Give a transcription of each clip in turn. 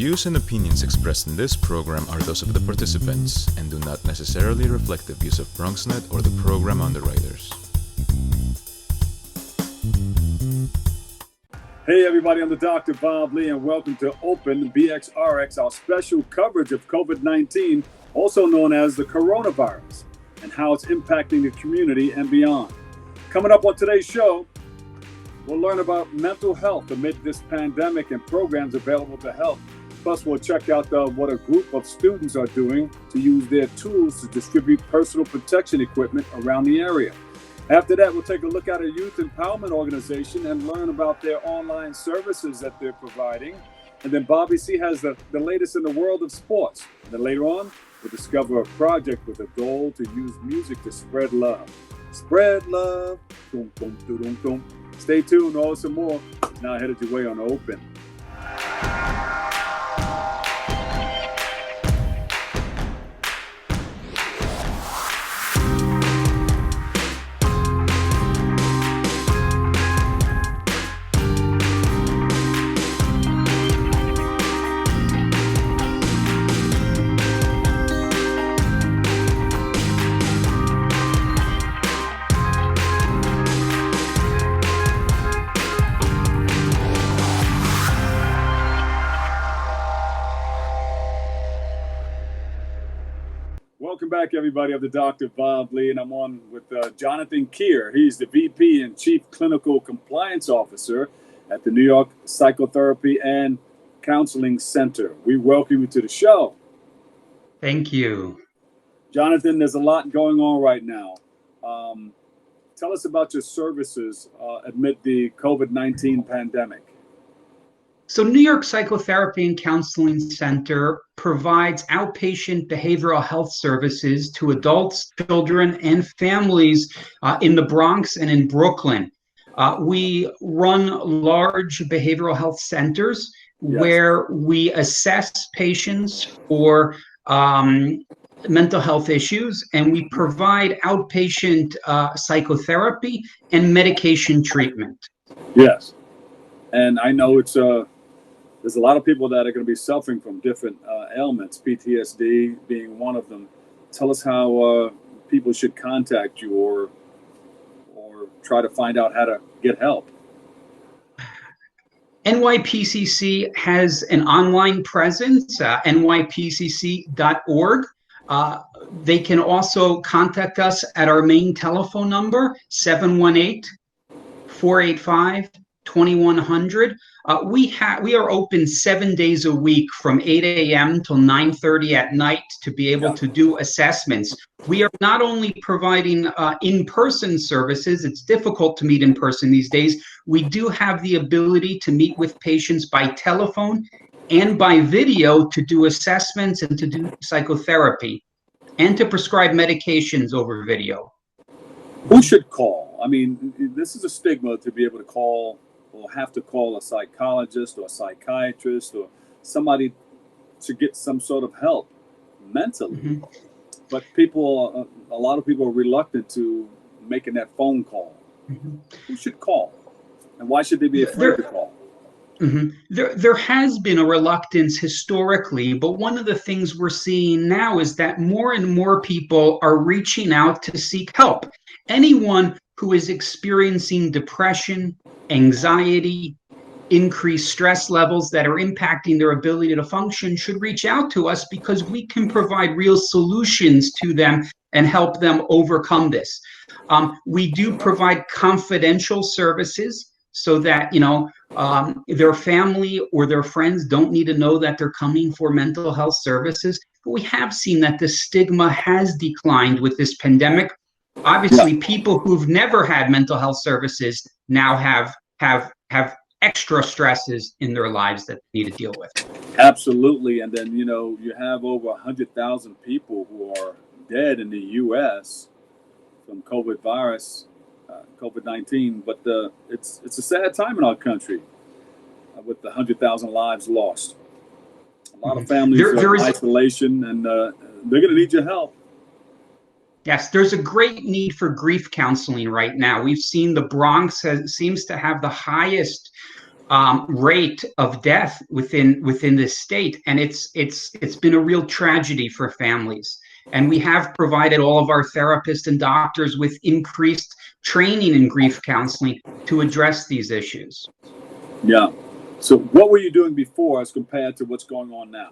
views and opinions expressed in this program are those of the participants and do not necessarily reflect the views of BronxNet or the program underwriters. Hey everybody, I'm the Dr. Bob Lee and welcome to Open BxRx, our special coverage of COVID-19, also known as the coronavirus, and how it's impacting the community and beyond. Coming up on today's show, we'll learn about mental health amid this pandemic and programs available to help. Plus, we'll check out what a group of students are doing to use their tools to distribute personal protection equipment around the area. After that, we'll take a look at a youth empowerment organization and learn about their online services that they're providing. And then Bobby C has the latest in the world of sports. And then later on, we'll discover a project with a goal to use music to spread love. Spread love. Boom, boom, boom, boom, boom. Stay tuned, all some more. Now headed your way on Open. Welcome back, everybody. I'm the Dr. Bob Lee, and I'm on with Jonathan Keigher. He's the VP and Chief Clinical Compliance Officer at the New York Psychotherapy and Counseling Center. We welcome you to the show. Thank you. Jonathan, there's a lot going on right now. Tell us about your services amid the COVID-19 pandemic. So New York Psychotherapy and Counseling Center provides outpatient behavioral health services to adults, children, and families in the Bronx and in Brooklyn. We run large behavioral health centers where we assess patients for mental health issues, and we provide outpatient psychotherapy and medication treatment. Yes, and I know there's a lot of people that are going to be suffering from different ailments, PTSD being one of them. Tell us how people should contact you or try to find out how to get help. NYPCC has an online presence, nypcc.org. They can also contact us at our main telephone number, 718-485-2100. We are open 7 days a week from 8 a.m. till 9:30 at night to be able to do assessments. We are not only providing in-person services. It's difficult to meet in person these days. We do have the ability to meet with patients by telephone and by video to do assessments and to do psychotherapy and to prescribe medications over video. Who should call? I mean, this is a stigma to be able to call or have to call a psychologist or a psychiatrist or somebody to get some sort of help mentally. Mm-hmm. But a lot of people are reluctant to making that phone call. Mm-hmm. Who should call? And why should they be afraid to call? Mm-hmm. There has been a reluctance historically, but one of the things we're seeing now is that more and more people are reaching out to seek help. Anyone who is experiencing depression, anxiety, increased stress levels that are impacting their ability to function should reach out to us because we can provide real solutions to them and help them overcome this. We do provide confidential services so that, their family or their friends don't need to know that they're coming for mental health services. But we have seen that the stigma has declined with this pandemic. Obviously, people who've never had mental health services now have extra stresses in their lives that they need to deal with. Absolutely. And then, you have over 100,000 people who are dead in the U.S. from COVID-19. But it's a sad time in our country with the 100,000 lives lost. A lot of families are in isolation, and they're going to need your help. Yes, there's a great need for grief counseling right now. We've seen the Bronx seems to have the highest rate of death within this state, and it's been a real tragedy for families. And we have provided all of our therapists and doctors with increased training in grief counseling to address these issues. Yeah. So what were you doing before as compared to what's going on now?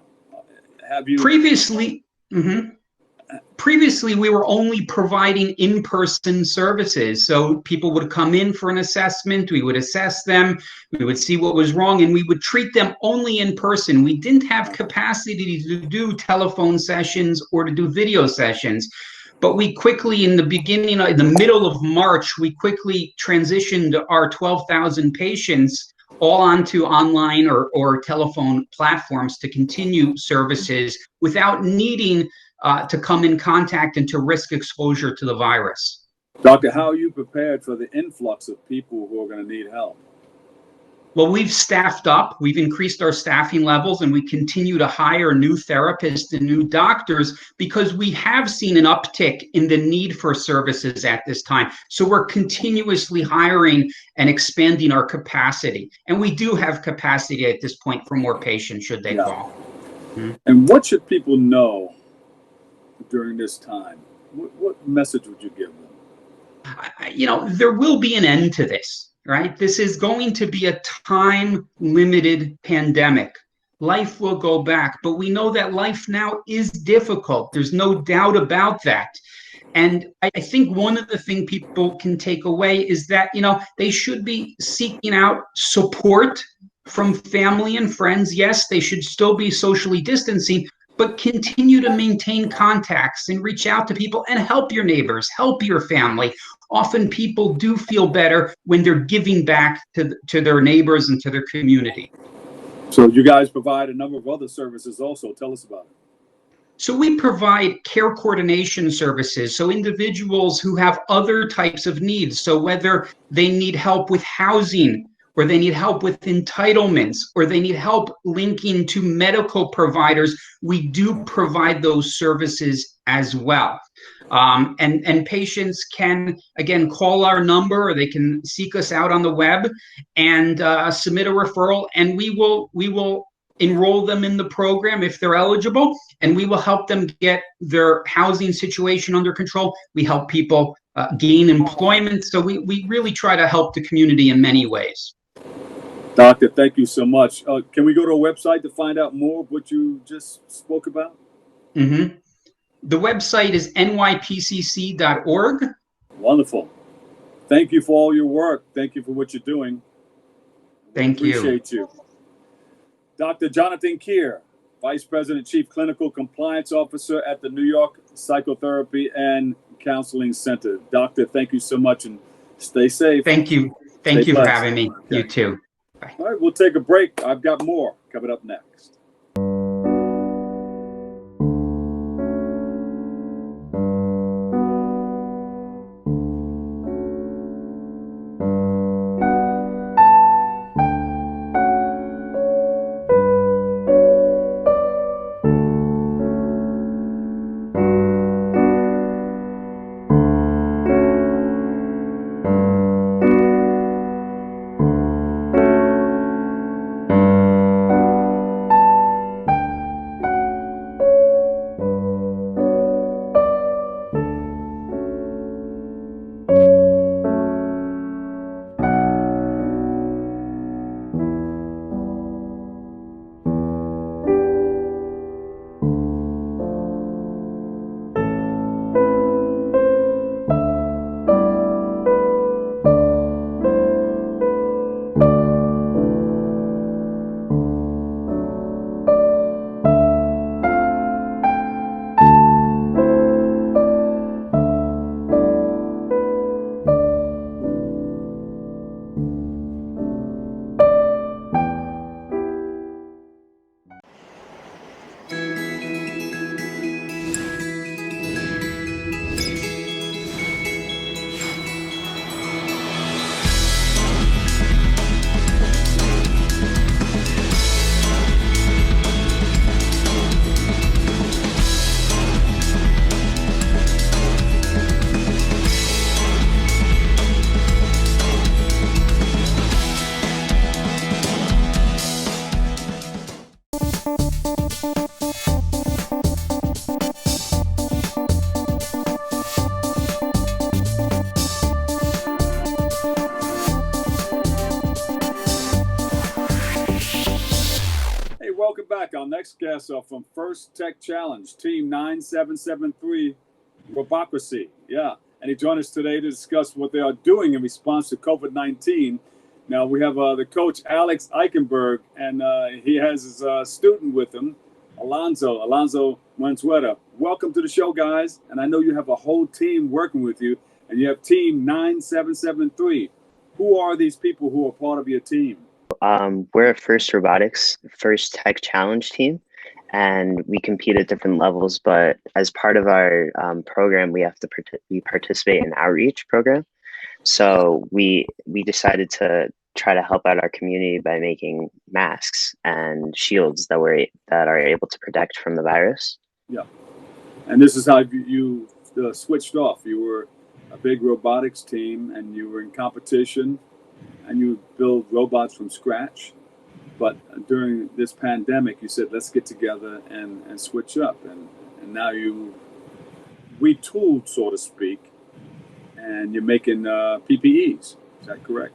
Have you previously? Previously, we were only providing in-person services. So people would come in for an assessment, we would assess them, we would see what was wrong, and we would treat them only in person. We didn't have capacity to do telephone sessions or to do video sessions. But we quickly, in the middle of March, we quickly transitioned our 12,000 patients all onto online or telephone platforms to continue services without needing to come in contact and to risk exposure to the virus. Doctor, how are you prepared for the influx of people who are going to need help? Well, we've staffed up, we've increased our staffing levels, and we continue to hire new therapists and new doctors because we have seen an uptick in the need for services at this time. So we're continuously hiring and expanding our capacity. And we do have capacity at this point for more patients should they call. And what should people know during this time? What message would you give them? There will be an end to this. Right? This is going to be a time-limited pandemic. Life will go back, but we know that life now is difficult. There's no doubt about that. And I think one of the things people can take away is that, they should be seeking out support from family and friends. Yes, they should still be socially distancing, but continue to maintain contacts and reach out to people and help your neighbors, help your family. Often people do feel better when they're giving back to their neighbors and to their community. So you guys provide a number of other services also. Tell us about it. So we provide care coordination services. So individuals who have other types of needs. So whether they need help with housing, or they need help with entitlements, or they need help linking to medical providers, we do provide those services as well. And patients can, again, call our number, or they can seek us out on the web and submit a referral, and we will enroll them in the program if they're eligible, and we will help them get their housing situation under control. We help people gain employment. So we really try to help the community in many ways. Doctor, thank you so much. Can we go to a website to find out more of what you just spoke about? Mm-hmm. The website is nypcc.org. Wonderful. Thank you for all your work. Thank you for what you're doing. Thank you. Appreciate you. Dr. Jonathan Keigher, Vice President, Chief Clinical Compliance Officer at the New York Psychotherapy and Counseling Center. Doctor, thank you so much and stay safe. Thank you. Thank you for having me. Okay. You too. Bye. All right, we'll take a break. I've got more coming up next. our next guests are from First Tech Challenge, Team 9773, Robocracy. Yeah, and he joined us today to discuss what they are doing in response to COVID-19. Now, we have the coach, Alex Eichenberger, and he has his student with him, Alonso Manzueta. Welcome to the show, guys. And I know you have a whole team working with you, and you have Team 9773. Who are these people who are part of your team? We're a First Tech Challenge team, and we compete at different levels. But as part of our program, we have to participate in an outreach program. So we decided to try to help out our community by making masks and shields that are able to protect from the virus. Yeah, and this is how you switched off. You were a big robotics team, and you were in competition, and you build robots from scratch. But during this pandemic, you said, let's get together and switch up. And now you retooled, so to speak, and you're making PPEs. Is that correct?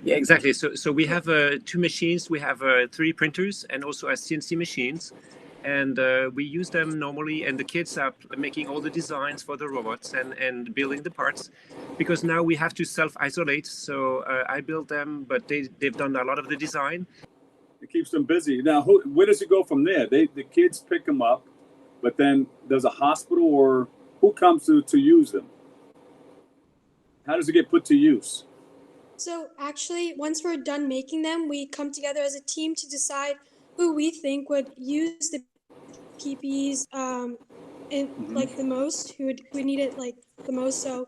Yeah, exactly. So we have 2 machines. We have 3 printers and also CNC machines. And we use them normally, and the kids are making all the designs for the robots and building the parts, because now we have to self-isolate. So I build them, but they've done a lot of the design. It keeps them busy. Now, where does it go from there? The kids pick them up, but then there's a hospital, or who comes to use them? How does it get put to use? So actually, once we're done making them, we come together as a team to decide who we think would use the PPEs like the most, who would need it like the most. So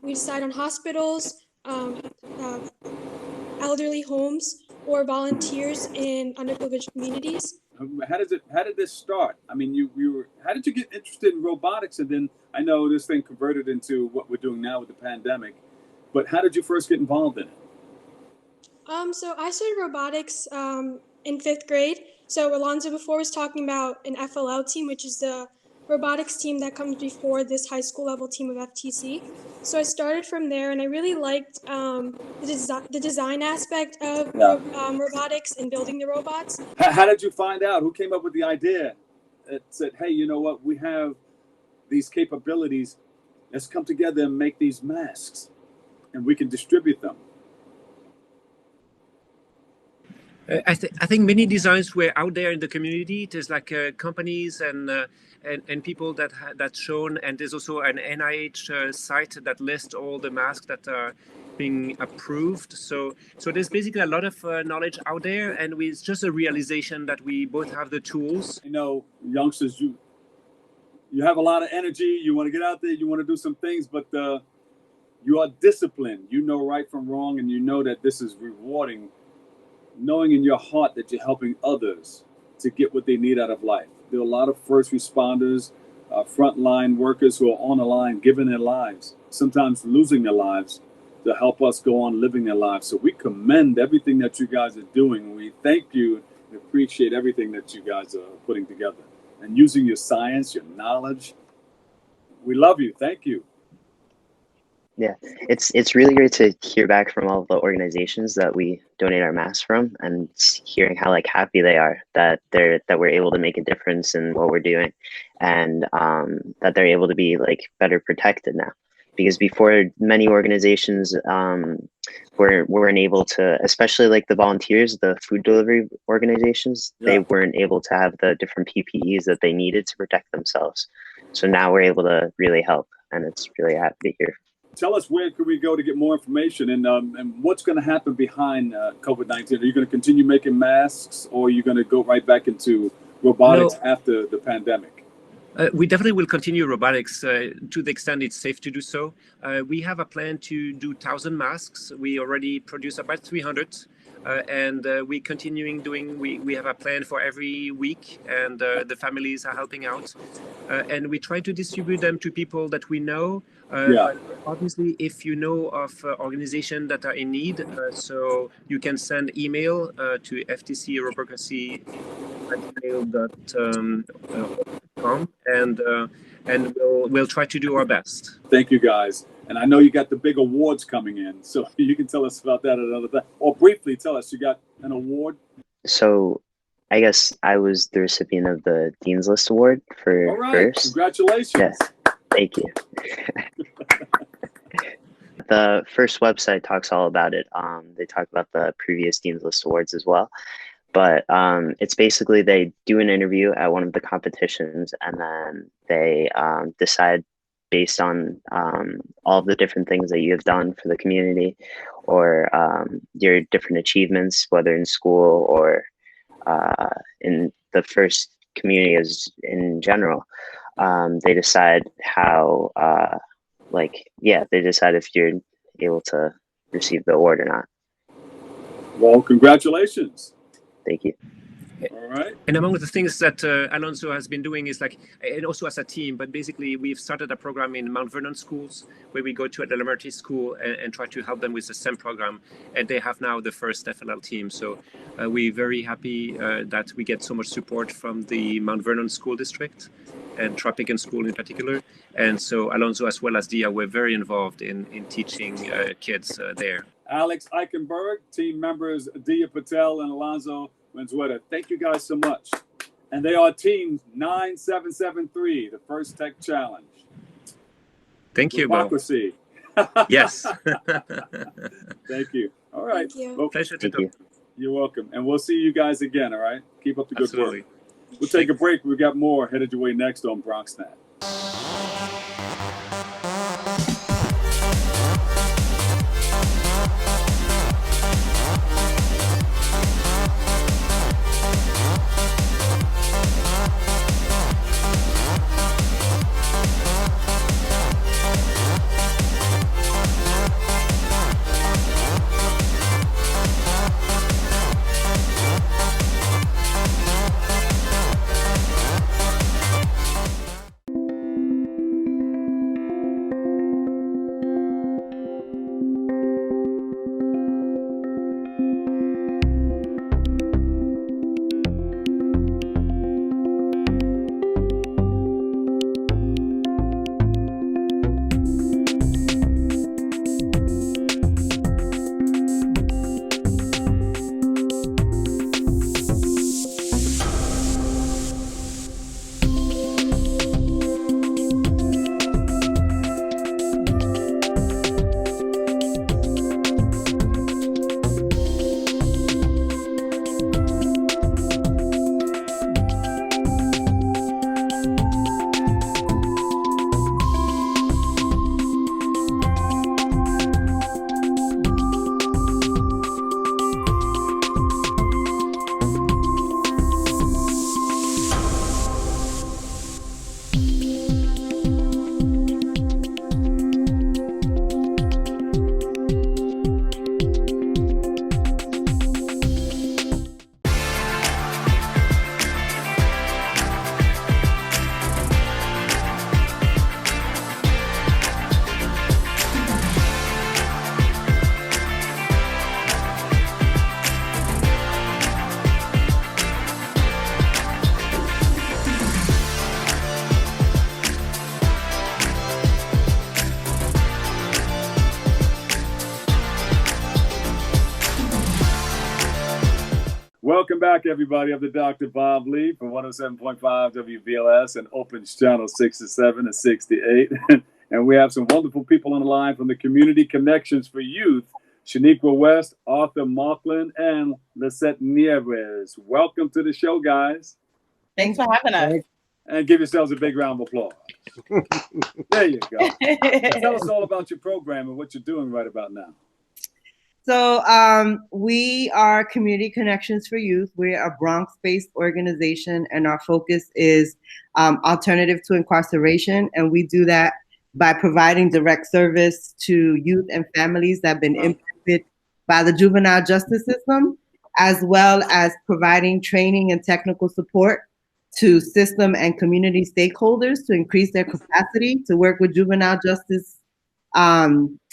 we decide on hospitals, elderly homes, or volunteers in underprivileged communities. How did this start? I mean, how did you get interested in robotics? And then I know this thing converted into what we're doing now with the pandemic, but how did you first get involved in it? So I started robotics in 5th grade. So Alonso before was talking about an FLL team, which is the robotics team that comes before this high school level team of FTC. So I started from there, and I really liked the design aspect of robotics and building the robots. How did you find out? Who came up with the idea that said, hey, you know what, we have these capabilities, let's come together and make these masks, and we can distribute them? I think many designs were out there in the community. There's like companies and people that's shown, and there's also an NIH site that lists all the masks that are being approved. So there's basically a lot of knowledge out there, and it's just a realization that we both have the tools. You know, youngsters, you have a lot of energy. You want to get out there. You want to do some things, but you are disciplined. You know right from wrong, and you know that this is rewarding. Knowing in your heart that you're helping others to get what they need out of life. There are a lot of first responders, frontline workers who are on the line, giving their lives, sometimes losing their lives to help us go on living their lives. So we commend everything that you guys are doing. We thank you and appreciate everything that you guys are putting together and using your science, your knowledge. We love you. Thank you. Yeah, it's really great to hear back from all the organizations that we donate our masks from, and hearing how like happy they are that we're able to make a difference in what we're doing, and that they're able to be like better protected now. Because before, many organizations weren't able to, especially like the volunteers, the food delivery organizations, they weren't able to have the different PPEs that they needed to protect themselves. So now we're able to really help, and it's really happy to hear. Tell us, where could we go to get more information, and what's going to happen behind COVID-19? Are you going to continue making masks, or are you going to go right back into robotics after the pandemic? We definitely will continue robotics to the extent it's safe to do so. We have a plan to do 1,000 masks. We already produce about 300. And we continuing doing, we have a plan for every week, and the families are helping out. And we try to distribute them to people that we know. But obviously, if you know of organizations that are in need, so you can send email to ftcrobocacy@gmail.com, and we'll try to do our best. Thank you, guys. And I know you got the big awards coming in, so you can tell us about that another time. Or briefly tell us, you got an award? So I guess I was the recipient of the Dean's List Award for All right, first. congratulations. Yes, thank you. The first website talks all about it. They talk about the previous Dean's List Awards as well. But it's basically they do an interview at one of the competitions, and then they decide based on all the different things that you have done for the community, or your different achievements, whether in school or in the first community as in general. They decide how, they decide if you're able to receive the award or not. Well, congratulations. Thank you. All right. And among the things that Alonso has been doing is and also as a team, but basically we've started a program in Mount Vernon schools where we go to an elementary school and try to help them with the STEM program. And they have now the first FLL team. So we're very happy that we get so much support from the Mount Vernon school district and Tropican school in particular. And so Alonso as well as Deeya were very involved in teaching kids there. Alex Eichenberger, team members Deeya Patel and Alonso Manzueta. Thank you guys so much. And they are team 9773, the First Tech Challenge. Thank you, Bo. Robocracy. Yes. Thank you. All right. Thank you. Well, Pleasure to Thank you. you're welcome. And we'll see you guys again, all right? Keep up the good Absolutely. work. We'll take a break. We've got more headed your way next on BronxNet. Welcome back, everybody. I'm the Dr. Bob Lee from 107.5 WVLS and Opens Channel 67 and 68. And we have some wonderful people on the line from the Community Connections for Youth, Shaniqua West, Arthur Markland, and Lisette Nieves. Welcome to the show, guys. Thanks for having us. And give yourselves a big round of applause. There you go. Tell us all about your program and what you're doing right about now. So we are Community Connections for Youth. We're a Bronx-based organization, and our focus is alternative to incarceration. And we do that by providing direct service to youth and families that have been impacted by the juvenile justice system, as well as providing training and technical support to system and community stakeholders to increase their capacity to work with juvenile justice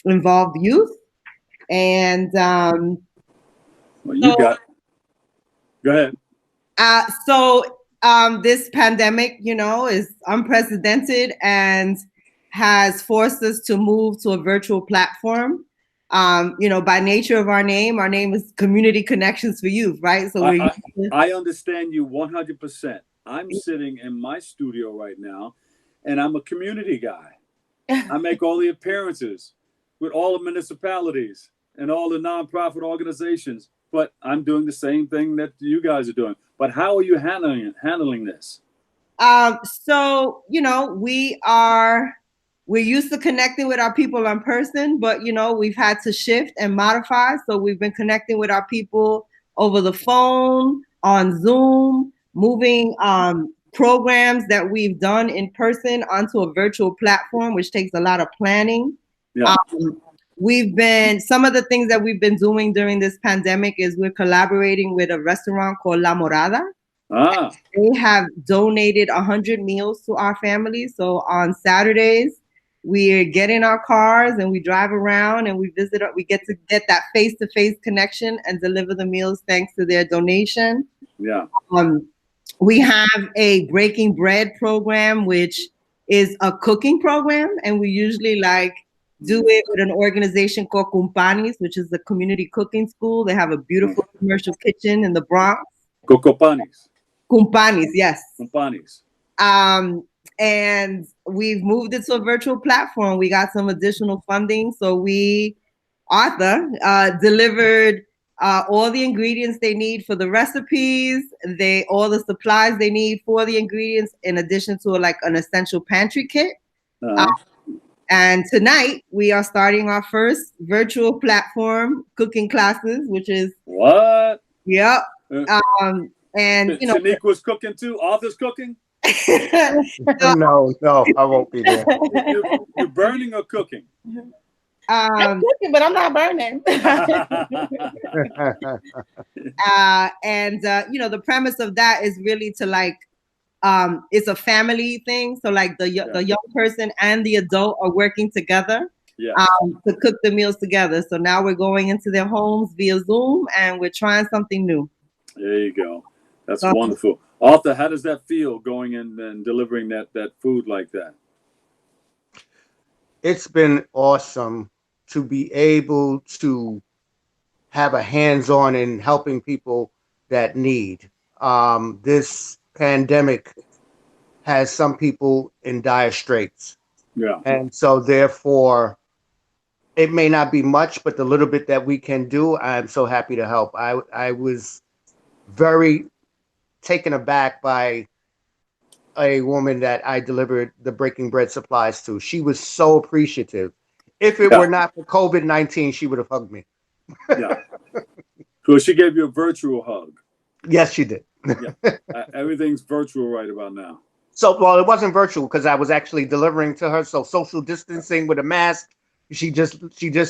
involved youth. And well, you got. Go ahead. So this pandemic, is unprecedented and has forced us to move to a virtual platform. by nature of our name is Community Connections for Youth, right? So I understand you 100%. I'm sitting in my studio right now, and I'm a community guy. I make all the appearances with all the municipalities and all the nonprofit organizations, but I'm doing the same thing that you guys are doing. But how are you handling this? So, we're used to connecting with our people in person, but, we've had to shift and modify. So we've been connecting with our people over the phone, on Zoom, moving programs that we've done in person onto a virtual platform, which takes a lot of planning. Yeah. Some of the things that we've been doing during this pandemic is we're collaborating with a restaurant called La Morada. They have donated 100 meals to our family. So on Saturdays, we get in our cars and we drive around and we get to get that face-to-face connection and deliver the meals thanks to their donation. Yeah. We have a Breaking Bread program, which is a cooking program, and we usually do it with an organization called Cumpanis, which is a community cooking school. They have a beautiful commercial kitchen in the Bronx. Cumpanis, yes. Cumpanis. And we've moved it to a virtual platform. We got some additional funding. So Arthur delivered all the ingredients they need for the recipes, all the supplies they need for the ingredients, in addition to an essential pantry kit. And tonight we are starting our first virtual platform cooking classes, which is what? Yep. And Shaniqua's cooking too. Arthur's cooking. No, I won't be there. You're burning or cooking? I'm cooking, but I'm not burning. The premise of that is really to it's a family thing. So the young person and the adult are working together to cook the meals together. So now we're going into their homes via Zoom and we're trying something new. There you go. That's wonderful. Arthur, how does that feel going in and delivering that food like that? It's been awesome to be able to have a hands-on in helping people that need. This pandemic has some people in dire straits. Yeah. And so therefore, it may not be much, but the little bit that we can do, I'm so happy to help. I was very taken aback by a woman that I delivered the Breaking Bread supplies to. She was so appreciative. If it were not for COVID-19, she would have hugged me. Yeah. So she gave you a virtual hug. Yes, she did. Everything's virtual right about now. So, well, it wasn't virtual because I was actually delivering to her. So social distancing with a mask. She just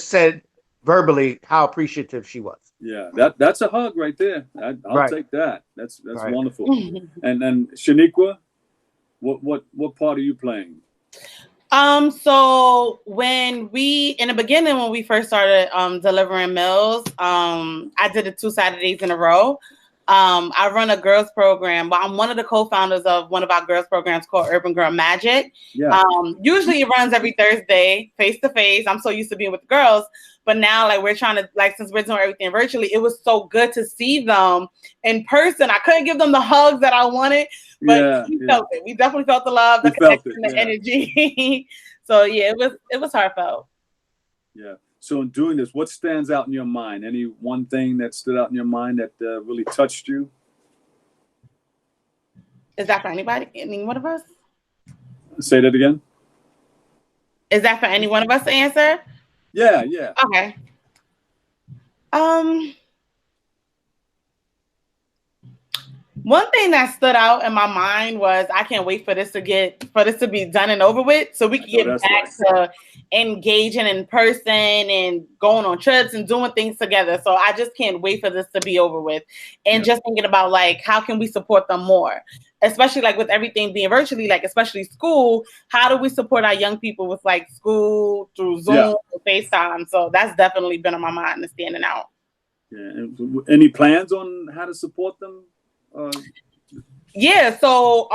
said verbally how appreciative she was. Yeah, that's a hug right there. I'll take that. That's right. Wonderful. And then Shaniqua, what part are you playing? So in the beginning, when we first started delivering meals, I did it 2 Saturdays in a row. I run a girls program. Well, I'm one of the co-founders of one of our girls programs called Urban Girl Magic. Yeah. Usually it runs every Thursday, face to face. I'm so used to being with the girls, but now we're trying to since we're doing everything virtually, it was so good to see them in person. I couldn't give them the hugs that I wanted, but we felt it. We definitely felt the love, the connection, the energy. So it was heartfelt. Yeah. So in doing this, what stands out in your mind? Any one thing that stood out in your mind that really touched you? Is that for anybody? Any one of us? Say that again. Is that for any one of us to answer? Yeah. Okay. One thing that stood out in my mind was I can't wait for this to be done and over with, so we can get back to engaging in person and going on trips and doing things together. So I just can't wait for this to be over with, and just thinking about how can we support them more, especially with everything being virtually, especially school. How do we support our young people with school through Zoom or FaceTime? So that's definitely been on my mind and standing out. Yeah. Any plans on how to support them? So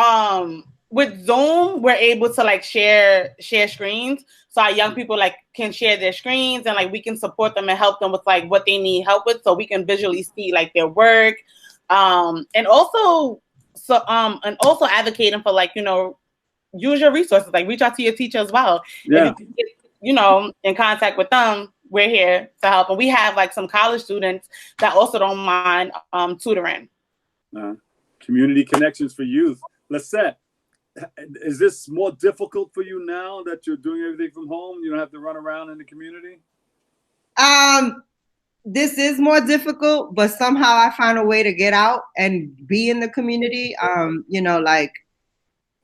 with Zoom, we're able to like share screens, so our young people like can share their screens, and like we can support them and help them with like what they need help with, so we can visually see like their work, and also advocating for like, you know, use your resources, like reach out to your teacher as well. Yeah. If you get, you know, in contact with them, we're here to help, and we have like some college students that also don't mind tutoring. Community connections for youth. Lisette, is this more difficult for you now that you're doing everything from home? You don't have to run around in the community? This is more difficult, but somehow I find a way to get out and be in the community. You know, like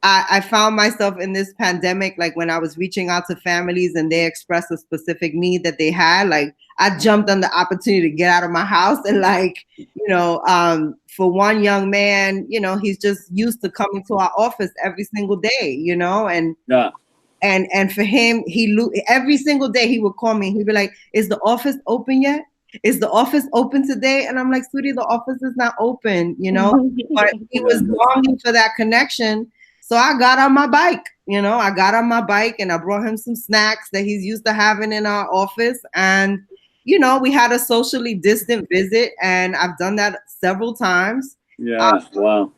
I found myself in this pandemic, like when I was reaching out to families and they expressed a specific need that they had, like I jumped on the opportunity to get out of my house. And like, you know, for one young man, you know, he's just used to coming to our office every single day, you know, and yeah. And for him, every single day he would call me. He'd be like, "Is the office open yet? Is the office open today?" And I'm like, "Sweetie, the office is not open," you know. But he was longing for that connection. So I got on my bike, you know, and I brought him some snacks that he's used to having in our office. And, you know, we had a socially distant visit, and I've done that several times. Yeah, wow.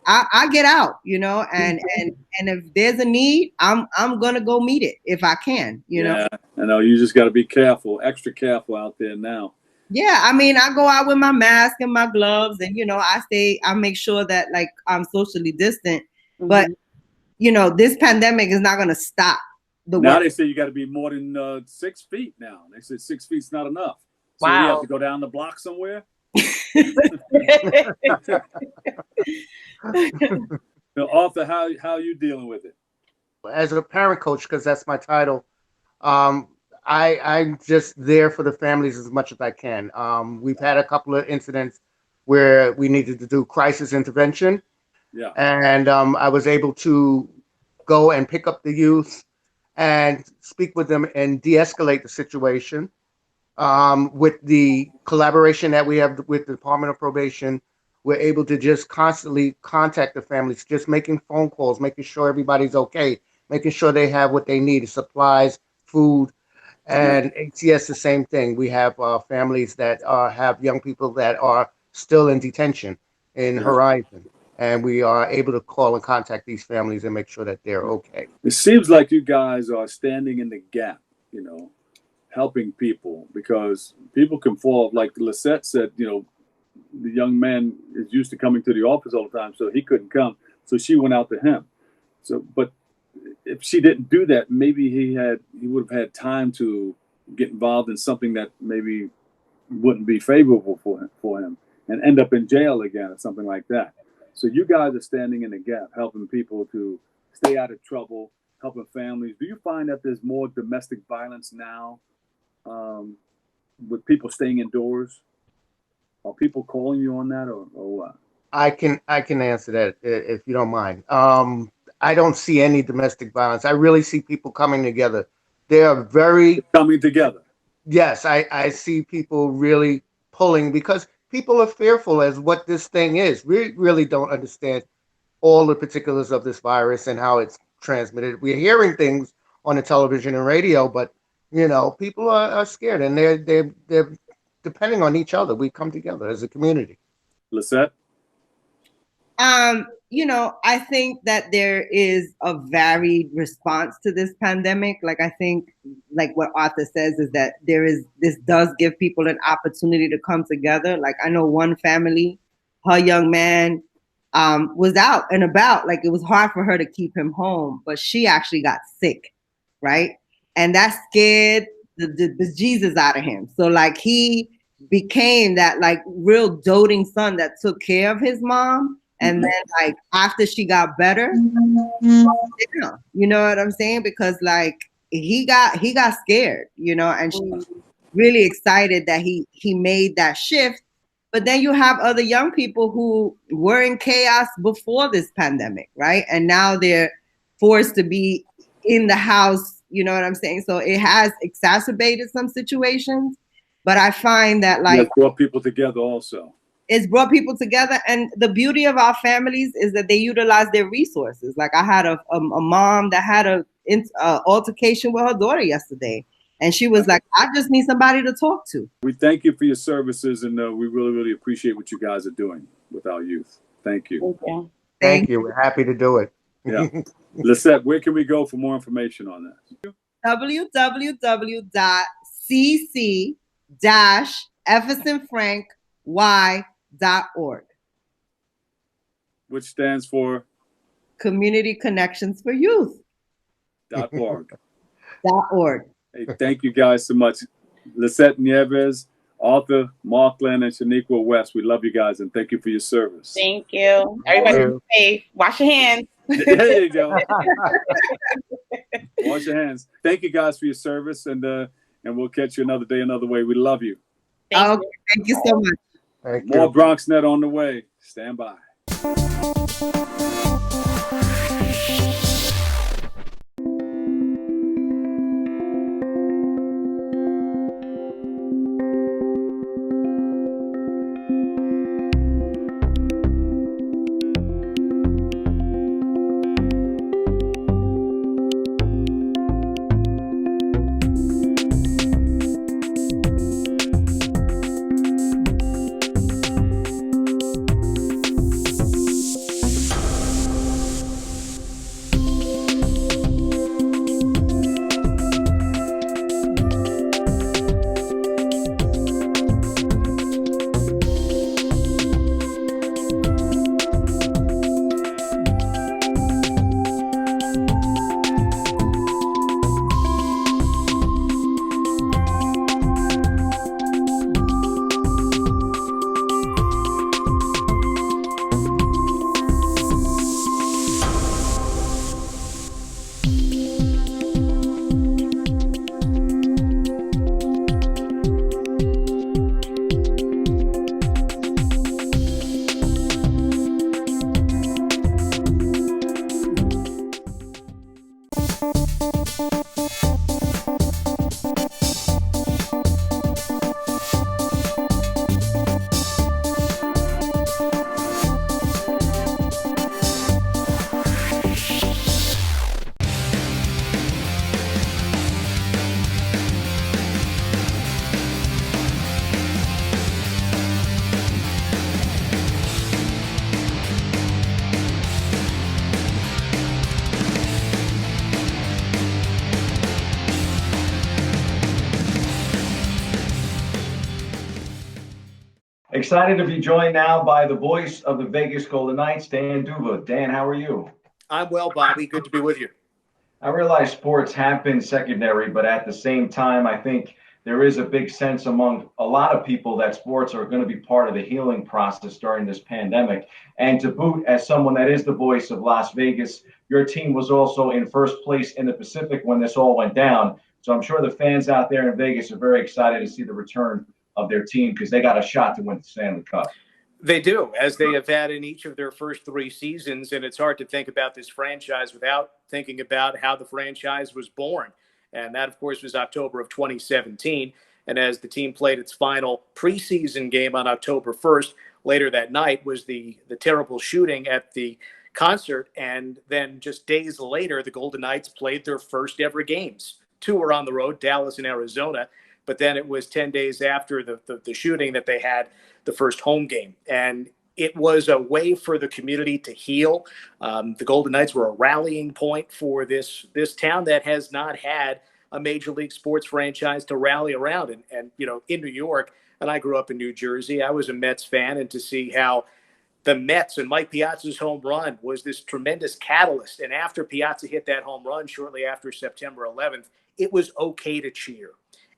I get out, you know, and if there's a need, I'm gonna go meet it if I can, you know. I know, you just got to be careful, extra careful out there now. Yeah, I mean, I go out with my mask and my gloves, and you know, I make sure that like I'm socially distant. But you know, this pandemic is not gonna stop the now work. They say you got to be more than 6 feet now. They said 6 feet's not enough. So wow. You have to go down the block somewhere. Arthur, how are you dealing with it? As a parent coach, because that's my title, I'm just there for the families as much as I can. We've had a couple of incidents where we needed to do crisis intervention. Yeah. And I was able to go and pick up the youth and speak with them and de-escalate the situation. With the collaboration that we have with the Department of Probation, we're able to just constantly contact the families, just making phone calls, making sure everybody's okay, making sure they have what they need, supplies, food, and ATS the same thing. We have families that have young people that are still in detention in Horizon, and we are able to call and contact these families and make sure that they're okay. It seems like you guys are standing in the gap, you know, helping people, because people can fall, like Lisette said, you know, the young man is used to coming to the office all the time, so he couldn't come. So she went out to him. So, but if she didn't do that, maybe he would have had time to get involved in something that maybe wouldn't be favorable for him and end up in jail again or something like that. So you guys are standing in the gap, helping people to stay out of trouble, helping families. Do you find that there's more domestic violence now with people staying indoors? Are people calling you on that or what? I can answer that if you don't mind. I don't see any domestic violence. I really see people coming together. They are very coming together. Yes, I see people really pulling because people are fearful as what this thing is. We really don't understand all the particulars of this virus and how it's transmitted. We're hearing things on the television and radio, but you know, people are scared and they're depending on each other. We come together as a community. Lisette? You know, I think that there is a varied response to this pandemic. Like, I think, like what Arthur says is that this does give people an opportunity to come together. Like, I know one family, her young man was out and about. Like, it was hard for her to keep him home, but she actually got sick, right? And that scared the Jesus out of him. So, like, he became that, like, real doting son that took care of his mom. And then, like, after she got better, you know what I'm saying? Because, like, he got scared, you know, and she's really excited that he made that shift. But then you have other young people who were in chaos before this pandemic, right? And now they're forced to be in the house, you know what I'm saying? So it has exacerbated some situations. But I find that, like, brought people together also. it's brought people together. And the beauty of our families is that they utilize their resources. Like I had a mom that had a altercation with her daughter yesterday. And she was like, I just need somebody to talk to. We thank you for your services, and we really, really appreciate what you guys are doing with our youth. Thank you. Thank you. Thank you. We're happy to do it. Yeah. Lisette, where can we go for more information on that? www.cc-EffesonFrankY.org. Which stands for? Community Connections for Youth. .org. .org. Hey, thank you guys so much. Lisette Nieves, author, Markland and Shaniqua West. We love you guys and thank you for your service. Thank you. Everybody be safe. Wash your hands. There you go. Wash your hands. Thank you guys for your service, and we'll catch you another day, another way. We love you. Thank you so much. Thank More you. BronxNet on the way. Stand by. Excited to be joined now by the voice of the Vegas Golden Knights, Dan Duva. Dan, how are you? I'm well, Bobby. Good to be with you. I realize sports have been secondary, but at the same time, I think there is a big sense among a lot of people that sports are going to be part of the healing process during this pandemic. And to boot, as someone that is the voice of Las Vegas, your team was also in first place in the Pacific when this all went down. So I'm sure the fans out there in Vegas are very excited to see the return of their team because they got a shot to win the Stanley Cup. They do, as they have had in each of their first three seasons. And it's hard to think about this franchise without thinking about how the franchise was born. And that, of course, was October of 2017. And as the team played its final preseason game on October 1st, later that night was the terrible shooting at the concert. And then just days later, the Golden Knights played their first ever games. Two were on the road, Dallas and Arizona. But then it was 10 days after the shooting that they had the first home game. And it was a way for the community to heal. The Golden Knights were a rallying point for this town that has not had a major league sports franchise to rally around. And you know, in New York, and I grew up in New Jersey, I was a Mets fan, and to see how the Mets and Mike Piazza's home run was this tremendous catalyst. And after Piazza hit that home run shortly after September 11th, it was okay to cheer.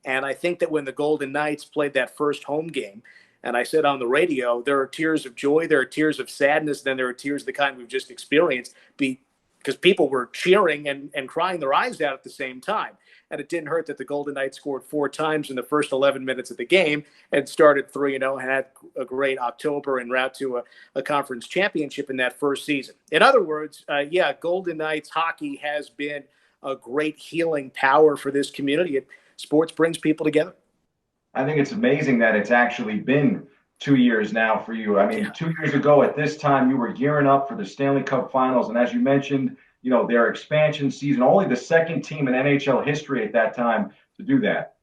And I think that when the Golden Knights played that first home game, and I said on the radio, there are tears of joy, there are tears of sadness, then there are tears of the kind we've just experienced, because people were cheering and crying their eyes out at the same time. And it didn't hurt that the Golden Knights scored 4 times in the first 11 minutes of the game and started 3-0, had a great October en route to a conference championship in that first season. In other words, Golden Knights hockey has been a great healing power for this community. Sports brings people together. I think it's amazing that it's actually been 2 years now for you. I mean, 2 years ago at this time, you were gearing up for the Stanley Cup Finals, and as you mentioned, their expansion season, only the second team in NHL history at that time to do that.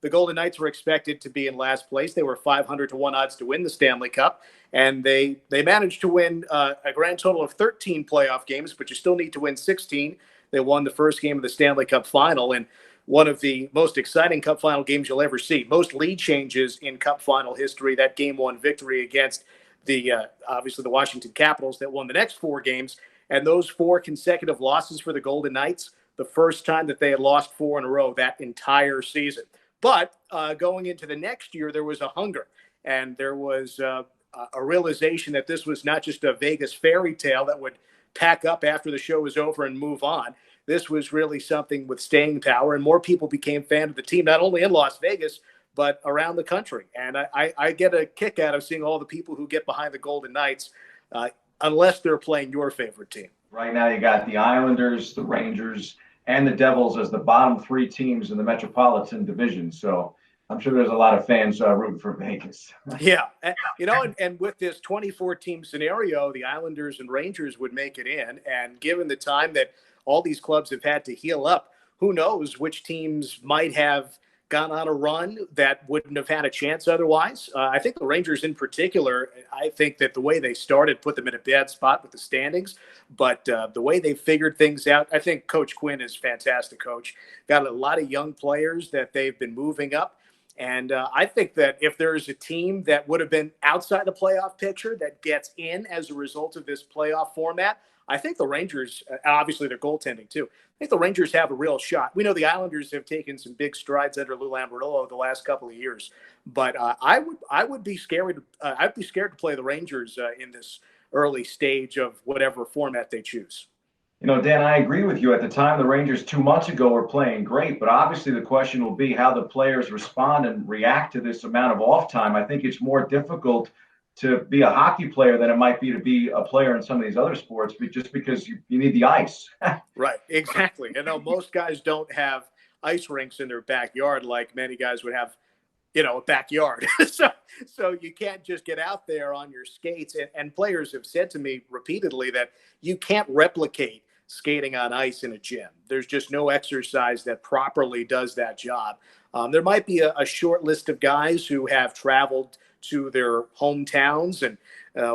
The Golden Knights were expected to be in last place. They were 500 to 1 odds to win the Stanley Cup, and they managed to win a grand total of 13 playoff games, but you still need to win 16. They won the first game of the Stanley Cup Final, and one of the most exciting Cup Final games you'll ever see. Most lead changes in Cup Final history. That Game 1 victory against obviously the Washington Capitals that won the next 4 games, and those 4 consecutive losses for the Golden Knights, the first time that they had lost 4 in a row that entire season. But going into the next year, there was a hunger, and there was a realization that this was not just a Vegas fairy tale that would pack up after the show was over and move on. This was really something with staying power, and more people became fans of the team, not only in Las Vegas, but around the country. And I get a kick out of seeing all the people who get behind the Golden Knights, unless they're playing your favorite team. Right now, you got the Islanders, the Rangers, and the Devils as the bottom 3 teams in the Metropolitan Division. So I'm sure there's a lot of fans rooting for Vegas. Yeah. And with this 24-team scenario, the Islanders and Rangers would make it in. And given the time that all these clubs have had to heal up, who knows which teams might have gone on a run that wouldn't have had a chance otherwise. I think the Rangers in particular, I think that the way they started put them in a bad spot with the standings, but the way they figured things out, I think Coach Quinn is a fantastic coach. Got a lot of young players that they've been moving up. And I think that if there's a team that would have been outside the playoff picture that gets in as a result of this playoff format, I think the Rangers, obviously they're goaltending too, I think the Rangers have a real shot. We know the Islanders have taken some big strides under Lou Lamoriello the last couple of years, but I would be scared. I'd be scared to play the Rangers in this early stage of whatever format they choose. Dan, I agree with you. At the time, the Rangers 2 months ago were playing great, but obviously the question will be how the players respond and react to this amount of off time. I think it's more difficult to be a hockey player than it might be to be a player in some of these other sports, but just because you need the ice. Right, exactly. Most guys don't have ice rinks in their backyard like many guys would have, a backyard. so you can't just get out there on your skates. And players have said to me repeatedly that you can't replicate skating on ice in a gym. There's just no exercise that properly does that job. There might be a short list of guys who have traveled to their hometowns and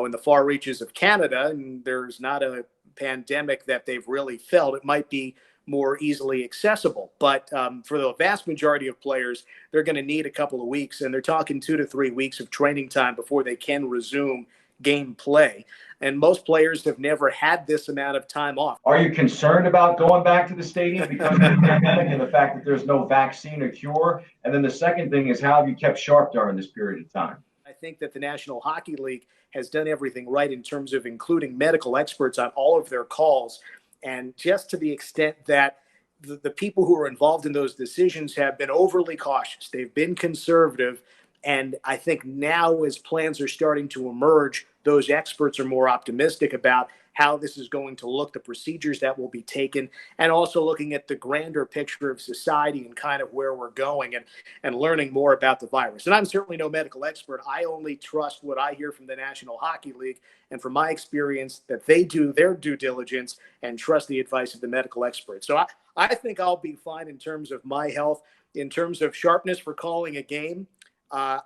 in the far reaches of Canada, and there's not a pandemic that they've really felt. It might be more easily accessible. But for the vast majority of players, they're going to need a couple of weeks, and they're talking 2 to 3 weeks of training time before they can resume game play. And most players have never had this amount of time off. Are you concerned about going back to the stadium because of the pandemic and the fact that there's no vaccine or cure? And then the second thing is, how have you kept sharp during this period of time? I think that the National Hockey League has done everything right in terms of including medical experts on all of their calls. And just to the extent that the people who are involved in those decisions have been overly cautious. They've been conservative. And I think now as plans are starting to emerge, those experts are more optimistic about how this is going to look, the procedures that will be taken, and also looking at the grander picture of society and kind of where we're going and learning more about the virus. And I'm certainly no medical expert. I only trust what I hear from the National Hockey League and from my experience that they do their due diligence and trust the advice of the medical experts. So I think I'll be fine in terms of my health. In terms of sharpness for calling a game, I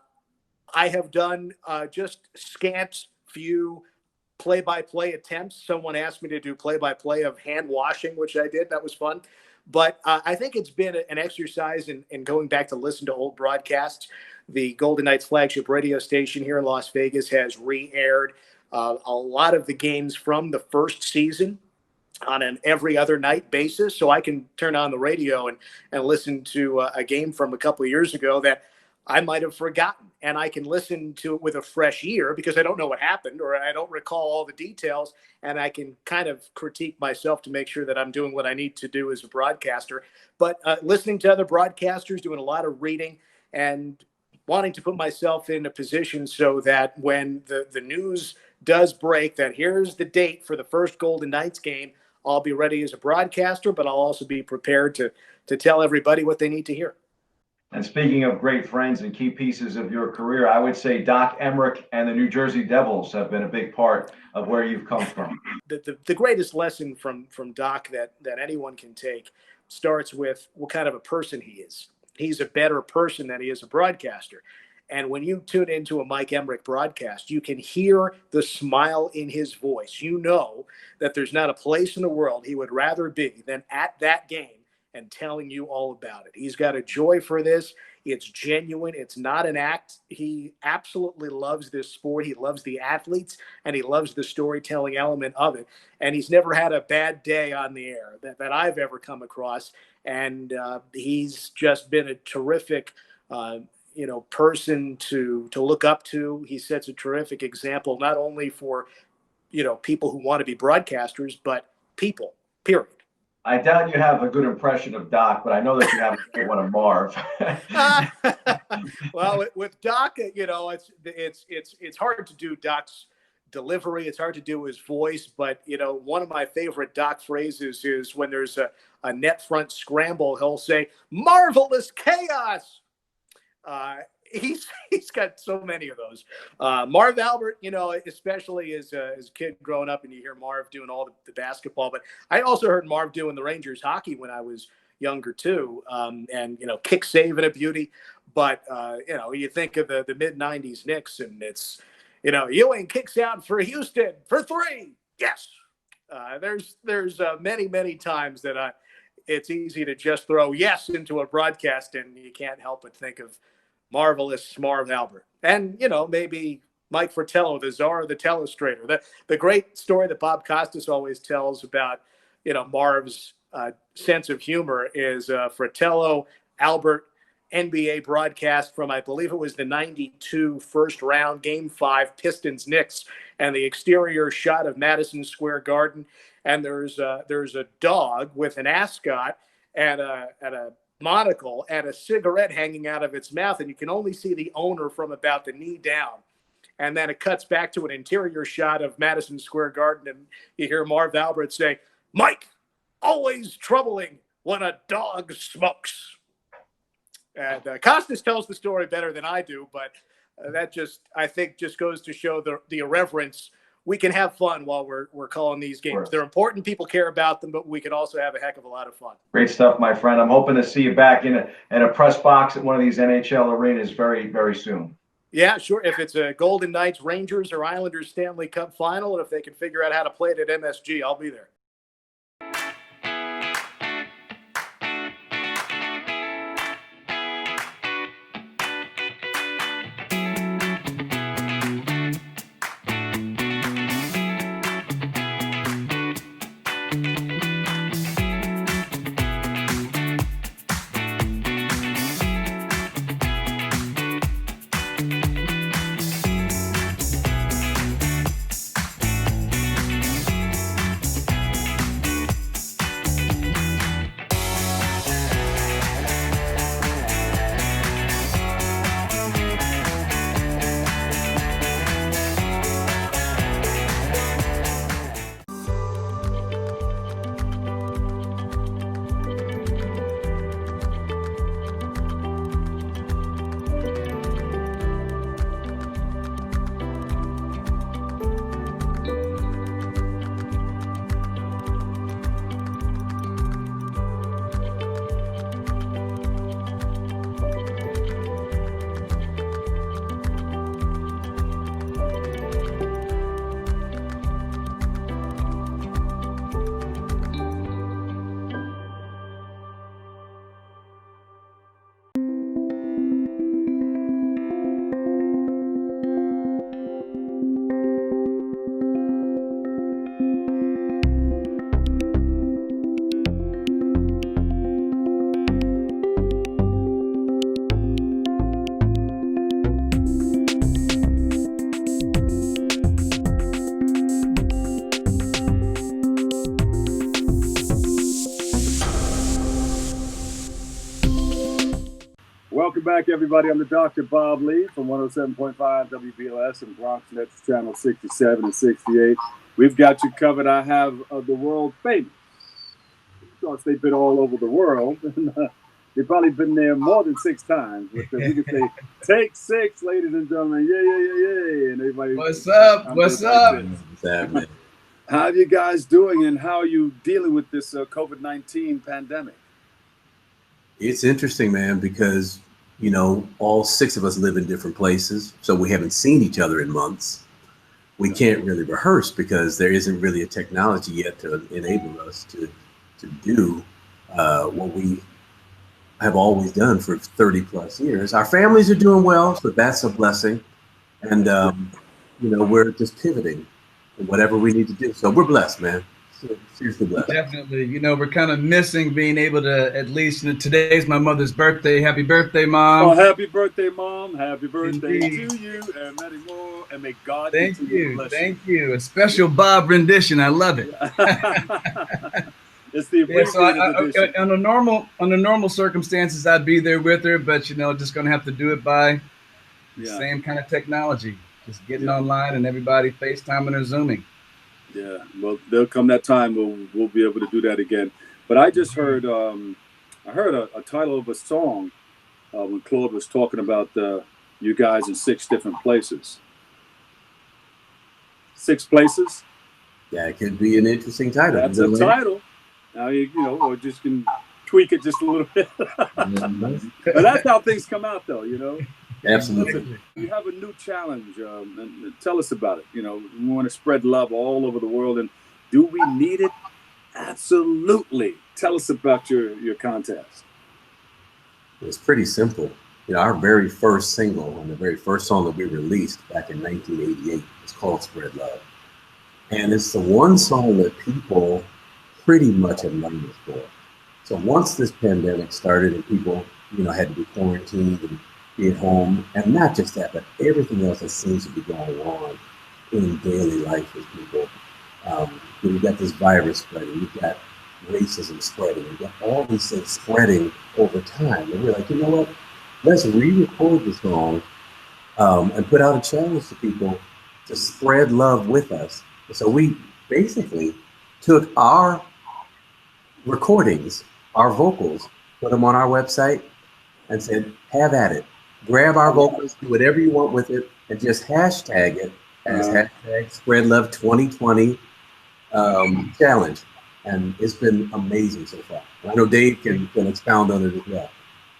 have done just scant few play-by-play attempts. Someone asked me to do play-by-play of hand washing, which I did. That was fun. But I think it's been an exercise in going back to listen to old broadcasts. The Golden Knights flagship radio station here in Las Vegas has re-aired a lot of the games from the first season on an every other night basis. So I can turn on the radio and listen to a game from a couple of years ago that I might have forgotten, and I can listen to it with a fresh ear because I don't know what happened or I don't recall all the details, and I can kind of critique myself to make sure that I'm doing what I need to do as a broadcaster. But listening to other broadcasters, doing a lot of reading, and wanting to put myself in a position so that when the news does break that here's the date for the first Golden Knights game, I'll be ready as a broadcaster, but I'll also be prepared to tell everybody what they need to hear. And speaking of great friends and key pieces of your career, I would say Doc Emmerich and the New Jersey Devils have been a big part of where you've come from. The greatest lesson from Doc that anyone can take starts with what kind of a person he is. He's a better person than he is a broadcaster. And when you tune into a Mike Emmerich broadcast, you can hear the smile in his voice. You know that there's not a place in the world he would rather be than at that game and telling you all about it. He's got a joy for this. It's genuine. It's not an act. He absolutely loves this sport. He loves the athletes, and he loves the storytelling element of it. And he's never had a bad day on the air that I've ever come across. And he's just been a terrific person to look up to. He sets a terrific example, not only for, people who want to be broadcasters, but people, period. I doubt you have a good impression of Doc, but I know that you have a good one of Marv. Well, with Doc, it's hard to do Doc's delivery. It's hard to do his voice, but one of my favorite Doc phrases is when there's a net front scramble, he'll say, "Marvelous chaos." He's got so many of those. Marv Albert, especially as a kid growing up, and you hear Marv doing all the basketball. But I also heard Marv doing the Rangers hockey when I was younger too, and kick saving a beauty. But you think of the mid '90s Knicks, and it's Ewing kicks out for Houston for 3. Yes. There's many times that it's easy to just throw yes into a broadcast, and you can't help but think of marvelous Marv Albert. And, maybe Mike Fratello, the czar of the telestrator. The great story that Bob Costas always tells about, Marv's sense of humor is Fratello, Albert, NBA broadcast from, I believe it was the 92 first round, Game 5, Pistons-Knicks, and the exterior shot of Madison Square Garden. And there's a dog with an ascot and a monocle and a cigarette hanging out of its mouth, and you can only see the owner from about the knee down. And then it cuts back to an interior shot of Madison Square Garden, and you hear Marv Albert say, "Mike, always troubling when a dog smokes." And Costas tells the story better than I do, but that I think goes to show the irreverence. We can have fun while we're calling these games. They're important. People care about them, but we can also have a heck of a lot of fun. Great stuff, my friend. I'm hoping to see you back in a press box at one of these NHL arenas very, very soon. Yeah, sure. If it's a Golden Knights, Rangers, or Islanders Stanley Cup final, and if they can figure out how to play it at MSG, I'll be there. Welcome back, everybody. I'm the Dr. Bob Lee from 107.5 WBLS and Bronx Nets Channel 67 and 68. We've got you covered. I have the world famous. Of course, they've been all over the world. They've probably been there more than 6 times. But we can say, take 6, ladies and gentlemen. Yay. And everybody. What's up? What's up? How are you guys doing, and how are you dealing with this COVID-19 pandemic? It's interesting, man, because, you know, all 6 of us live in different places, so we haven't seen each other in months. We can't really rehearse because there isn't really a technology yet to enable us to do what we have always done for 30 plus years. Our families are doing well, so that's a blessing. And, you know, we're just pivoting to whatever we need to do. So we're blessed, man. Seriously blessed. Definitely. You know, we're kind of missing being able to, at least, today's my mother's birthday. Happy birthday, Mom. Oh, happy birthday, Mom. Happy birthday to you, and many more. And may God continue to bless you. Thank you. A special Bob rendition. I love it. It's the abbreviated edition. Under normal circumstances, I'd be there with her, but, you know, just going to have to do it by the same kind of technology. Just getting online and everybody FaceTiming or Zooming. Yeah, well, there'll come that time we'll be able to do that again. But I just heard I heard a title of a song when Claude was talking about you guys in 6 different places. 6 places? Yeah, it could be an interesting title. That's a title. Now you know, or just can tweak it just a little bit. But that's how things come out, though. You know. Absolutely. You have a new challenge, and tell us about it. You know, we want to spread love all over the world, and do we need it? Absolutely. Tell us about your contest. It's pretty simple. You know, our very first single and the very first song that we released back in 1988 was called "Spread Love," and it's the one song that people pretty much have known us for. So once this pandemic started and people, you know, had to be quarantined and be at home, and not just that, but everything else that seems to be going on in daily life with people. We've got this virus spreading, we've got racism spreading, we've got all these things spreading over time. And we're like, you know what? Let's re-record the song and put out a challenge to people to spread love with us. So we basically took our recordings, our vocals, put them on our website and said, have at it. Grab our vocals, do whatever you want with it, and just hashtag it as hashtag Spread Love 2020 challenge. And it's been amazing so far. I know Dave can expound on it as well.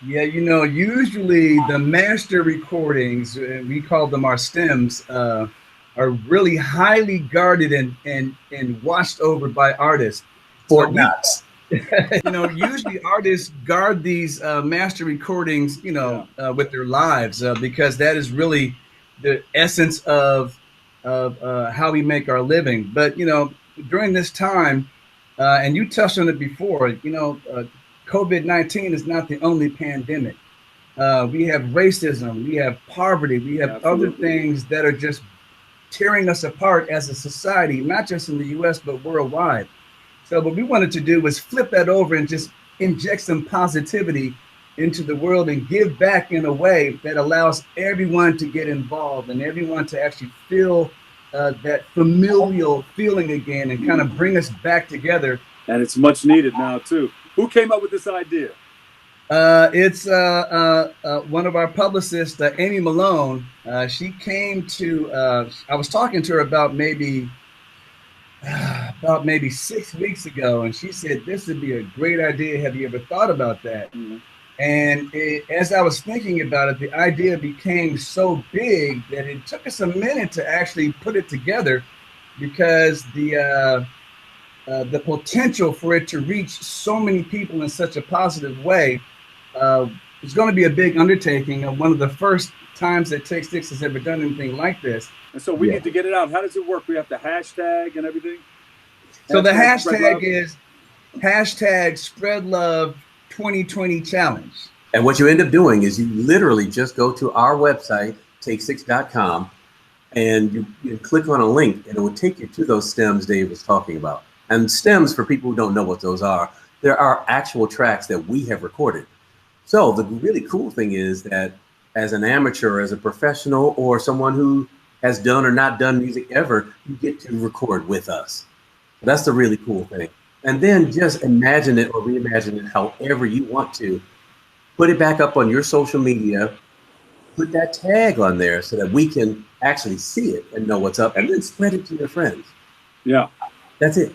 Yeah, you know, usually the master recordings, we call them our stems, are really highly guarded and watched over by artists. Fort Knox. You know, usually artists guard these master recordings, you know, with their lives, because that is really the essence of how we make our living. But, you know, during this time, and you touched on it before, you know, COVID-19 is not the only pandemic. We have racism, we have poverty, we have other things that are just tearing us apart as a society, not just in the US, but worldwide. So what we wanted to do was flip that over and just inject some positivity into the world and give back in a way that allows everyone to get involved and everyone to actually feel that familial feeling again and kind of bring us back together. And it's much needed now too. Who came up with this idea? It's one of our publicists, Amy Malone. She came to, I was talking to her about maybe 6 weeks ago, and she said, this would be a great idea. Have you ever thought about that? Mm-hmm. And as I was thinking about it, the idea became so big that it took us a minute to actually put it together, because the potential for it to reach so many people in such a positive way is going to be a big undertaking. One of the first times that Take Six has ever done anything like this. And so we need to get it out. How does it work? We have to hashtag and everything? So the hashtag is hashtag Spread Love 2020 Challenge. And what you end up doing is you literally just go to our website, take6.com, and you click on a link, and it will take you to those stems Dave was talking about. And stems, for people who don't know what those are, there are actual tracks that we have recorded. So the really cool thing is that as an amateur, as a professional, or someone who has done or not done music ever, you get to record with us. That's the really cool thing. And then just imagine it or reimagine it however you want to. put it back up on your social media, put that tag on there so that we can actually see it and know what's up, and then spread it to your friends. Yeah. That's it.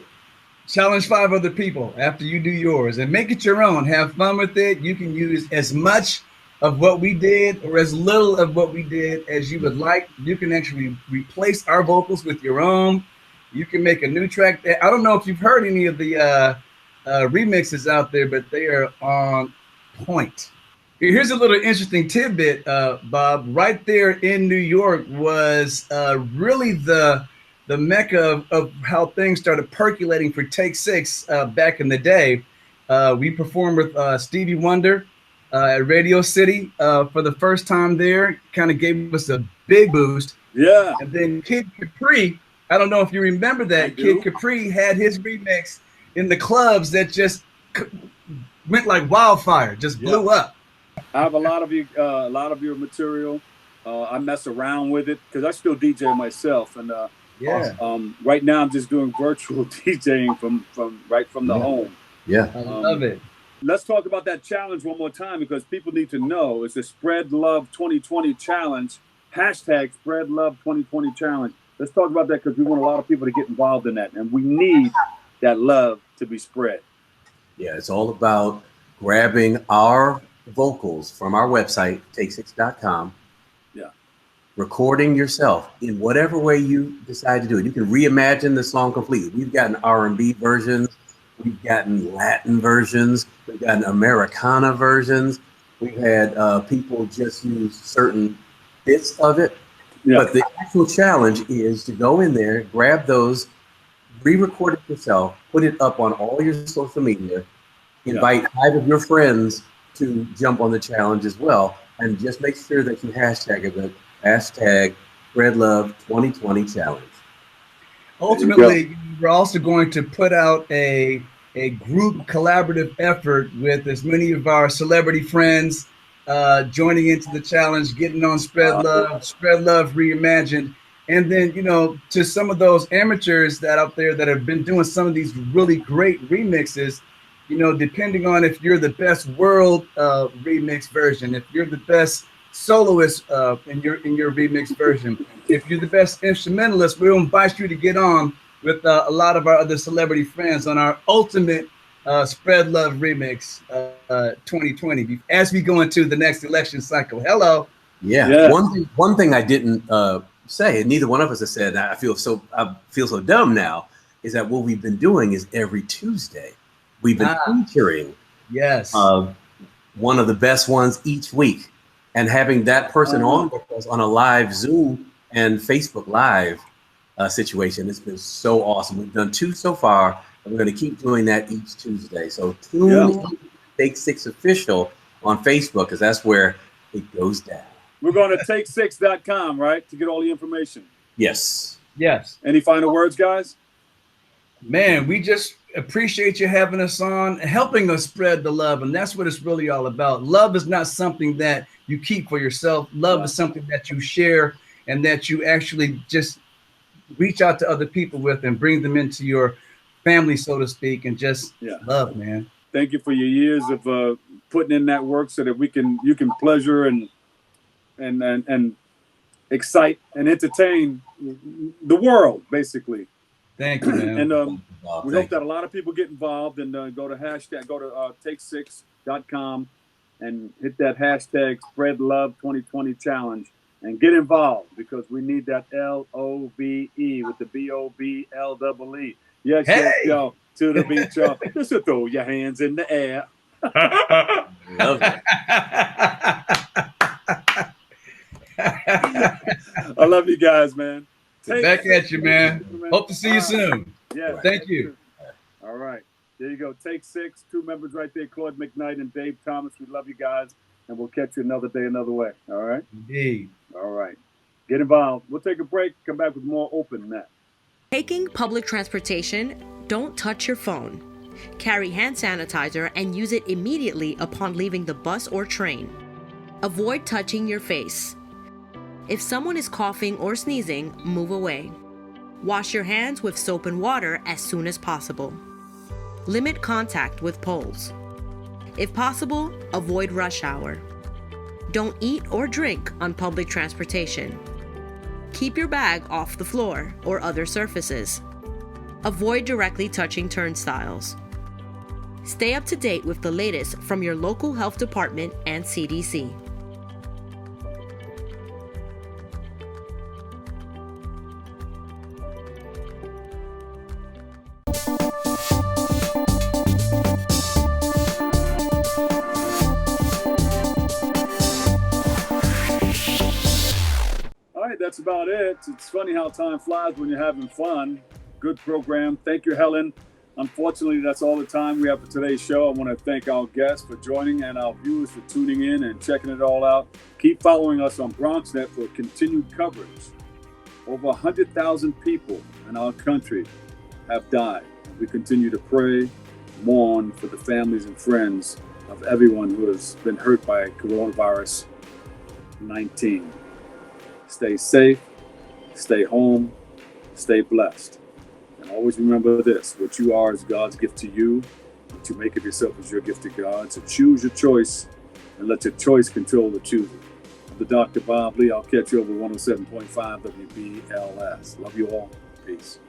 Challenge 5 other people after you do yours and make it your own. Have fun with it. You can use as much of what we did or as little of what we did as you would like. You can actually replace our vocals with your own. You can make a new track. I don't know if you've heard any of the remixes out there, but they are on point. Here's a little interesting tidbit, Bob. Right there in New York was really the mecca of how things started percolating for Take 6 back in the day. We performed with Stevie Wonder at Radio City for the first time there. Kind of gave us a big boost. Yeah. And then Kid Capri, I don't know if you remember that. Kid Capri had his remix in the clubs that just went like wildfire, just blew up. I have a lot of your material. I mess around with it because I still DJ myself, and right now I'm just doing virtual DJing from the home. Yeah, I love it. Let's talk about that challenge one more time because people need to know. It's a Spread Love 2020 challenge. Hashtag Spread Love 2020 challenge. Let's talk about that because we want a lot of people to get involved in that, and we need that love to be spread. Yeah, it's all about grabbing our vocals from our website, take6.com. Yeah. Recording yourself in whatever way you decide to do it. You can reimagine the song completely. We've gotten R&B versions. We've gotten Latin versions. We've gotten Americana versions. We've had people just use certain bits of it. Yeah. But the actual challenge is to go in there, grab those, re-record it yourself, put it up on all your social media, invite 5 of your friends to jump on the challenge as well, and just make sure that you hashtag it, hashtag Spread Love 2020 challenge. Ultimately, we're also going to put out a group collaborative effort with as many of our celebrity friends joining into the challenge, getting on Spread Love Reimagined. And then, to some of those amateurs that out there that have been doing some of these really great remixes, depending on if you're the best world remix version, if you're the best soloist in your remix version, if you're the best instrumentalist, we'll invite you to get on with a lot of our other celebrity friends on our ultimate Spread Love Remix 2020 as we go into the next election cycle. Hello. Yeah. Yes. One thing I didn't say, and neither one of us has said, and I feel so dumb now, is that what we've been doing is every Tuesday we've been featuring one of the best ones each week, and having that person on with us on a live Zoom and Facebook Live situation. It's been so awesome. We've done 2 so far, and we're going to keep doing that each Tuesday. So tune in Take 6 Official on Facebook, because that's where it goes down. We're going to take6.com, right, to get all the information? Yes. Yes. Any final words, guys? Man, we just appreciate you having us on, helping us spread the love, and that's what it's really all about. Love is not something that you keep for yourself. Love is something that you share and that you actually just reach out to other people with and bring them into your family, so to speak, and just love, man. Thank you for your years of putting in that work so that you can pleasure and excite and entertain the world, basically. Thank you, man. And we hope that a lot of people get involved and go to take6.com and hit that hashtag Spread Love 2020 challenge and get involved, because we need that LOVE with the BOBLEE. Yes, yes, yo, to the beat, y'all. Just to throw your hands in the air. Love it. I love you guys, man. Back at you, man. Hope to see you soon. Yeah. Thank you. All right. There you go. Take 6, 2 members right there, Claude McKnight and Dave Thomas. We love you guys, and we'll catch you another day, another way. All right? Indeed. All right. Get involved. We'll take a break, come back with more open than that. Taking public transportation, don't touch your phone. Carry hand sanitizer and use it immediately upon leaving the bus or train. Avoid touching your face. If someone is coughing or sneezing, move away. Wash your hands with soap and water as soon as possible. Limit contact with poles. If possible, avoid rush hour. Don't eat or drink on public transportation. Keep your bag off the floor or other surfaces. Avoid directly touching turnstiles. Stay up to date with the latest from your local health department and CDC. That's about it. It's funny how time flies when you're having fun. Good program. Thank you, Helen. Unfortunately, that's all the time we have for today's show. I want to thank our guests for joining and our viewers for tuning in and checking it all out. Keep following us on BronxNet for continued coverage. Over 100,000 people in our country have died. We continue to pray, mourn for the families and friends of everyone who has been hurt by coronavirus 19. Stay safe, stay home, stay blessed. And always remember this, what you are is God's gift to you. What you make of yourself is your gift to God. So choose your choice and let your choice control the choosing. I'm the Dr. Bob Lee. I'll catch you over 107.5 WBLS. Love you all. Peace.